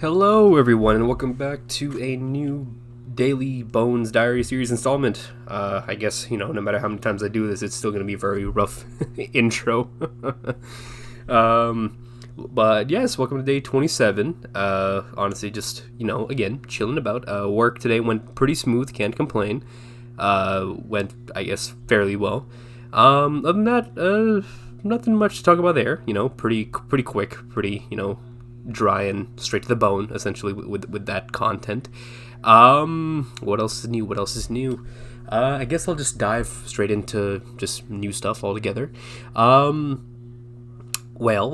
Hello, everyone, and welcome back to a new Daily Bones Diary series installment. I guess, no matter how many times I do this, it's still going to be a very rough intro. But yes, welcome to day 27. Honestly, just, again, chilling about. Work today went pretty smooth, can't complain. Went, I guess, fairly well. Other than that, nothing much to talk about there. Pretty quick, pretty, dry and straight to the bone, essentially, with that content. What else is new? I guess I'll just dive straight into just new stuff altogether. Well,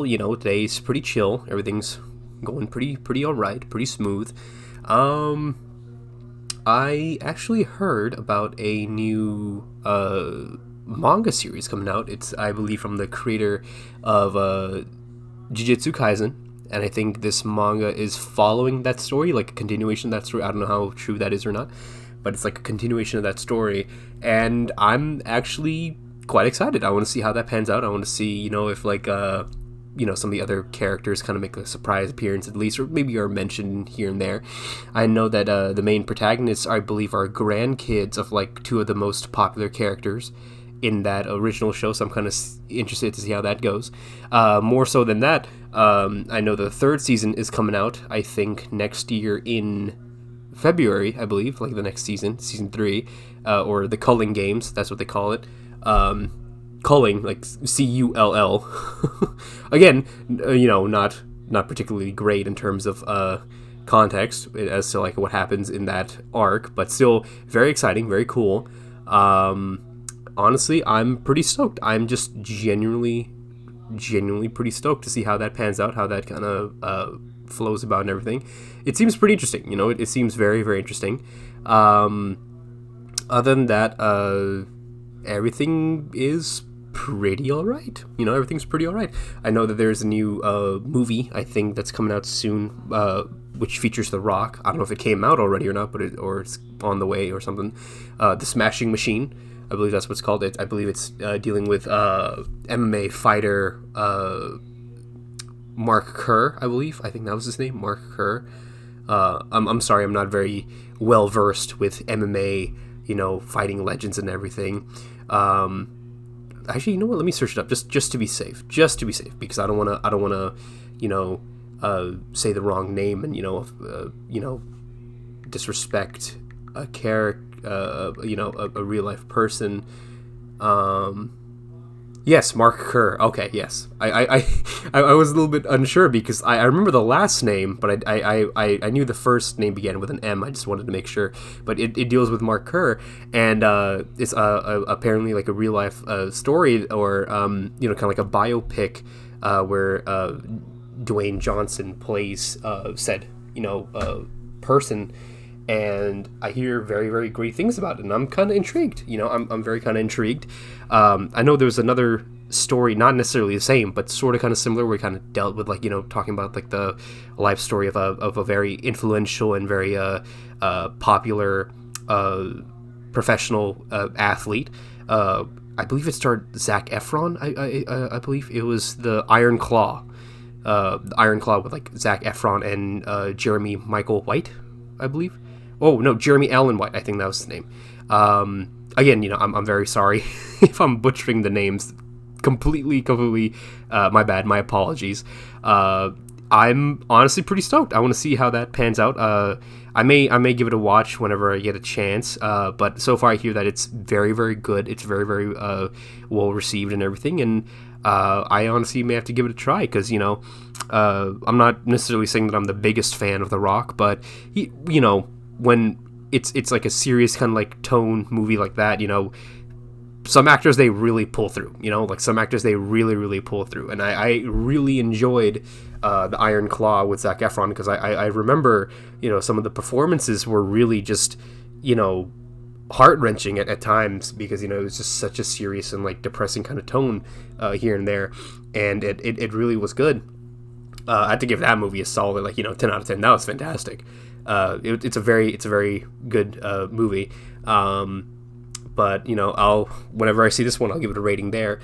today's pretty chill. Everything's going pretty alright, pretty smooth. I actually heard about a new manga series coming out. It's, I believe, from the creator of Jujutsu Kaisen. And I think this manga is following that story, like a continuation of that story. I don't know how true that is or not, but it's like a continuation of that story. And I'm actually quite excited. I want to see how that pans out. I want to see, if like, some of the other characters kind of make a surprise appearance at least, or maybe are mentioned here and there. I know that the main protagonists, I believe, are grandkids of like two of the most popular characters in that original show, so I'm kind of interested to see how that goes. More so than that, I know the third season is coming out, I think, next year in February, I believe, like the next season 3, or the Culling Games, that's what they call it. Culling, like Cull. Again, not particularly great in terms of context as to like what happens in that arc, but still very exciting, very cool. Honestly, I'm pretty stoked. I'm just genuinely pretty stoked to see how that pans out, how that kind of flows about and everything. It seems pretty interesting, it seems very, very interesting. Other than that, everything is pretty alright. Everything's pretty alright. I know that there's a new movie, I think, that's coming out soon, which features The Rock. I don't know if it came out already or not, but it's on the way or something. The Smashing Machine, I believe that's what's called. I believe it's dealing with MMA fighter Mark Kerr, I believe. I think that was his name, Mark Kerr. I'm sorry, I'm not very well versed with MMA, fighting legends and everything. Actually, you know what? Let me search it up just to be safe. Just to be safe, because I don't wanna, say the wrong name and disrespect a character. A real life person. Yes, Mark Kerr. Okay, yes. I was a little bit unsure because I remember the last name, but I knew the first name began with an M. I just wanted to make sure. But it deals with Mark Kerr, and it's apparently like a real life story, or kind of like a biopic where Dwayne Johnson plays said person. And I hear very, very great things about it, and I'm kind of intrigued. I'm very kind of intrigued. I know there's another story, not necessarily the same, but sort of kind of similar, where we kind of dealt with talking about like the life story of a very influential and very popular professional athlete. I believe it starred Zac Efron. I believe it was the Iron Claw. The Iron Claw with like Zac Efron and Jeremy Michael White, I believe. Oh, no, Jeremy Allen White, I think that was his name. Again, I'm very sorry if I'm butchering the names. Completely, my bad, my apologies. I'm honestly pretty stoked. I want to see how that pans out. I may give it a watch whenever I get a chance, but so far I hear that it's very, very good. It's very, very well received and everything, and I honestly may have to give it a try, because, I'm not necessarily saying that I'm the biggest fan of The Rock, but, when it's like a serious kind of like tone movie like that, some actors, they really pull through, like some actors, they really, really pull through. And I really enjoyed the Iron Claw with Zac Efron, because I remember, some of the performances were really just, heart-wrenching at times, because, it was just such a serious and like depressing kind of tone here and there. And it really was good. I have to give that movie a solid 10 out of 10. That was fantastic. It's a very good movie. But whenever I see this one, I'll give it a rating there.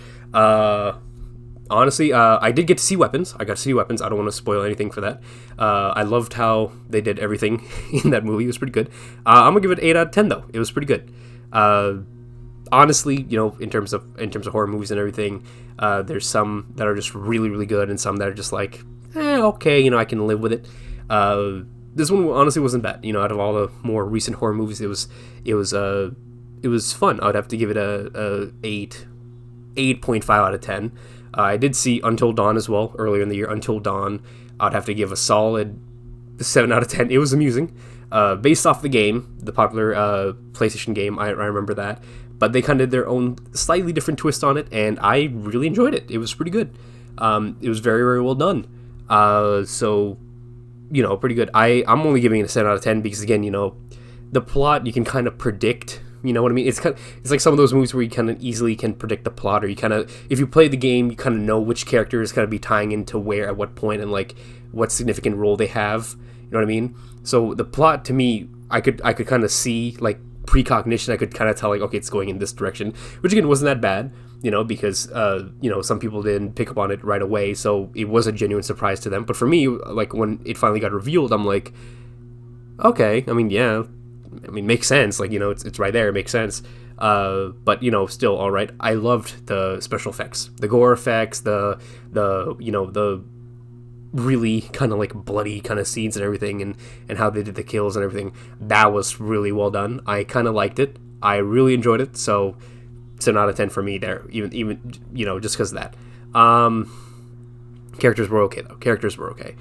Honestly, I did get to see weapons. I got to see weapons. I don't want to spoil anything for that. I loved how they did everything in that movie. It was pretty good. I'm gonna give it 8 out of 10 though. It was pretty good. Honestly, in terms of horror movies and everything, there's some that are just really really good, and some that are just like, okay, I can live with it. This one honestly wasn't bad. Out of all the more recent horror movies, it was fun. I would have to give it a 8.5 out of 10. I did see Until Dawn as well earlier in the year. Until Dawn, I'd have to give a solid 7 out of 10. It was amusing. Based off the game, the popular PlayStation game, I remember that. But they kind of did their own slightly different twist on it, and I really enjoyed it. It was pretty good. It was very, very well done. So, pretty good. I'm only giving it a 7 out of 10 because, again, the plot you can kind of predict. You know what I mean? It's like some of those movies where you kind of easily can predict the plot, or you kind of, if you play the game, you kind of know which character is going to be tying into where at what point, and like what significant role they have. You know what I mean? So the plot, to me, I could kind of see, like, precognition. I could kind of tell, like, okay, it's going in this direction, which again wasn't that bad. Because some people didn't pick up on it right away, so it was a genuine surprise to them. But for me, like, when it finally got revealed, I'm like, okay, I mean, yeah. Makes sense. Like, it's right there. It makes sense. But still, all right. I loved the special effects, the gore effects, the really kind of like bloody kind of scenes and everything, and how they did the kills and everything. That was really well done. I kind of liked it. I really enjoyed it. So it's an out of 10 for me there. Even just because of that. Characters were okay though. Characters were okay.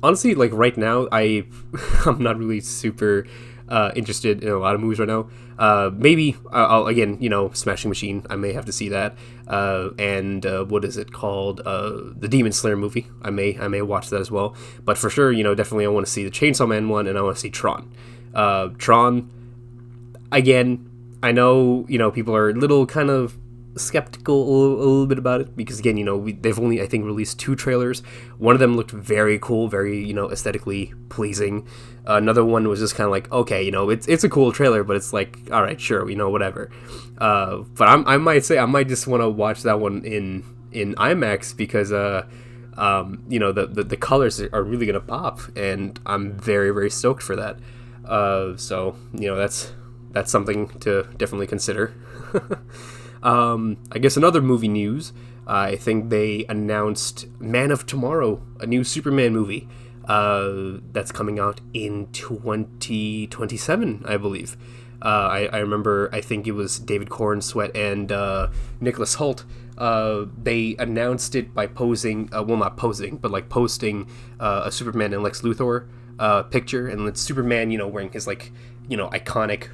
Honestly, like right now, I'm not really super interested in a lot of movies right now. Maybe I'll again, Smashing Machine. I may have to see that. And what is it called? The Demon Slayer movie. I may watch that as well. But for sure, definitely I want to see the Chainsaw Man one, and I want to see Tron. Tron. Again, I know people are a little kind of skeptical a little bit about it because, again, they've only, I think, released 2 trailers. One of them looked very cool, very aesthetically pleasing. Another one was just kind of like, okay, it's a cool trailer, but it's like, all right, sure, whatever. But I might say I might just want to watch that one in IMAX because the colors are really gonna pop, and I'm very, very stoked for that. So that's something to definitely consider. I guess another movie news, I think they announced Man of Tomorrow, a new Superman movie that's coming out in 2027, I believe. I remember, I think it was David Corenswet and Nicholas Hoult. They announced it by posing, well, not posing, but like posting a Superman and Lex Luthor picture, and it's Superman, wearing his like, iconic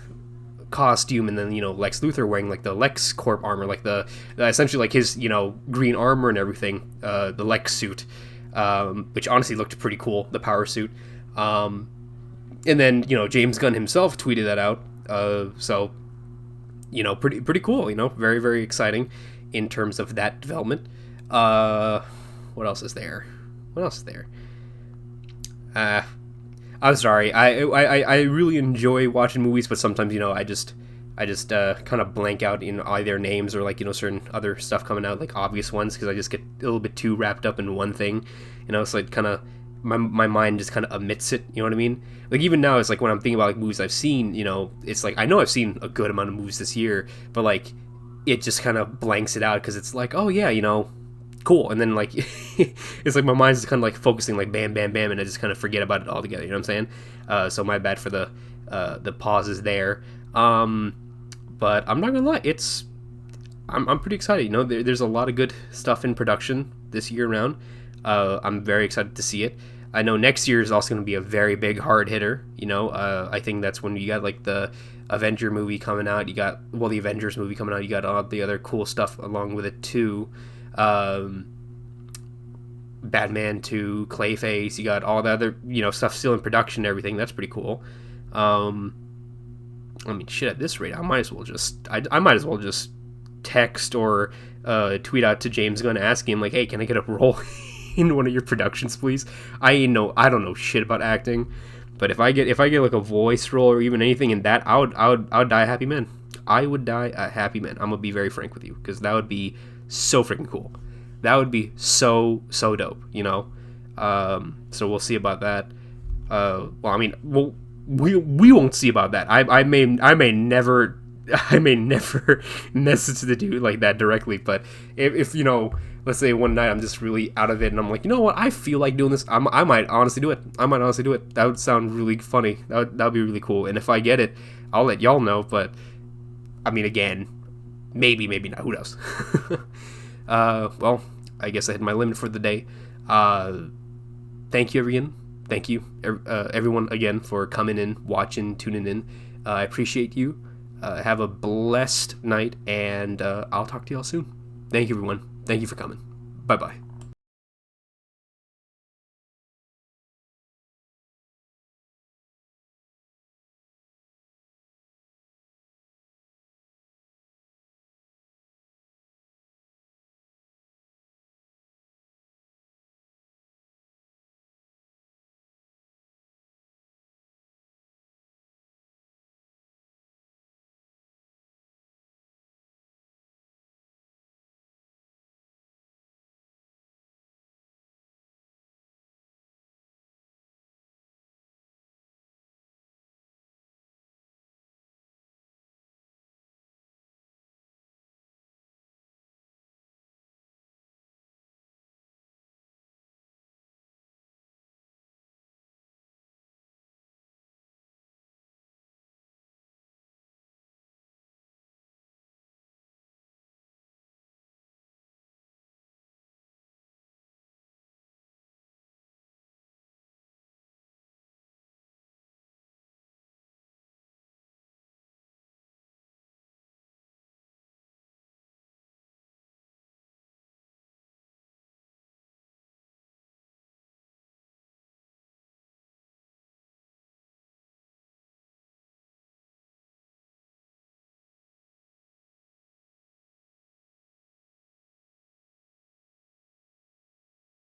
costume, and then Lex Luthor wearing like the LexCorp armor, like the essentially like his green armor and everything, the Lex suit, which honestly looked pretty cool, the power suit. And then James Gunn himself tweeted that out. So pretty cool. Very, very exciting in terms of that development. What else is there? I'm sorry. I really enjoy watching movies, but sometimes I just kind of blank out in either names or like certain other stuff coming out, like obvious ones, because I just get a little bit too wrapped up in one thing. So it kind of my mind just kind of omits it. You know what I mean? Like even now, it's like when I'm thinking about like movies I've seen. It's like I know I've seen a good amount of movies this year, but like it just kind of blanks it out because it's like, oh yeah, cool, and then like it's like my mind's just kind of like focusing like bam bam bam, and I just kind of forget about it altogether. You know what I'm saying? So my bad for the pauses there. But I'm not gonna lie, I'm pretty excited. There's a lot of good stuff in production this year around. I'm very excited to see it. I know next year is also going to be a very big hard hitter. I think that's when you got like the Avenger movie coming out. You got the Avengers movie coming out. You got all the other cool stuff along with it too. Batman 2, Clayface, you got all the other, stuff still in production and everything. That's pretty cool. Shit, at this rate, I might as well just text or tweet out to James Gunn asking him like, hey, can I get a role in one of your productions, please? I don't know shit about acting, but if I get like a voice role or even anything in that, I would die a happy man. I would die a happy man. I'm gonna be very frank with you, because that would be so freaking cool. That would be so dope, you know. So we'll see about that. Well, I mean, we won't see about that. I may never I may never message the dude like that directly, but if you know, let's say one night I'm just really out of it and I'm like, you know what, I feel like doing this. I might honestly do it. That would sound really funny. That would be really cool. And if I get it, I'll let y'all know. But I mean, again, maybe not. Who knows? Well, I guess I hit my limit for the day. Thank you again. Thank you, everyone, again, for coming in, watching, tuning in. I appreciate you. Have a blessed night, and I'll talk to y'all soon. Thank you, everyone. Thank you for coming. Bye-bye.